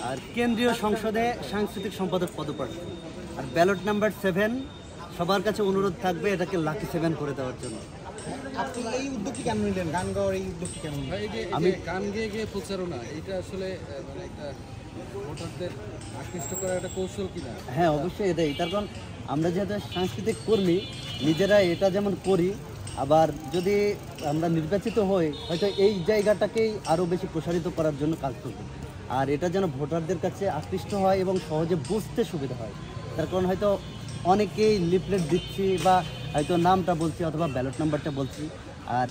আর কেন্দ্রীয় সংসদে সাংস্কৃতিক সম্পাদক পদপ্রার্থী। আর ব্যালট নাম্বার 7 সবার কাছে অনুরোধ থাকবে এটাকে লাকি 7 করে দেওয়ার জন্য। আপনি এই উদ্যোগটি কেন নিলেন? গান গাওয়ার এই উদ্যোগটি কেন নিলেন? আমি গান গেয়ে গিয়ে প্রচারণা, এটা আসলে মানে একটা ভোটারদের আকৃষ্ট করার একটা কৌশল কিনা? হ্যাঁ, অবশ্যই এটাই। তার কারণ আমরা যেহেতু সাংস্কৃতিক কর্মী, নিজেরা এটা যেমন করি, আবার যদি আমরা নির্বাচিত হই হয়তো এই জায়গাটাকেই আরও বেশি প্রসারিত করার জন্য কাজ করব। আর এটা যেন ভোটারদের কাছে আকৃষ্ট হয় এবং সহজে বুঝতে সুবিধা হয়। তার কারণ হয়তো অনেকেই লিফলেট দিচ্ছি বা হয়তো নামটা বলছি অথবা ব্যালট নাম্বারটা বলছি, আর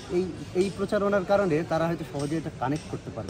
এই প্রচারণার কারণে তারা হয়তো সহজে এটা কানেক্ট করতে পারে।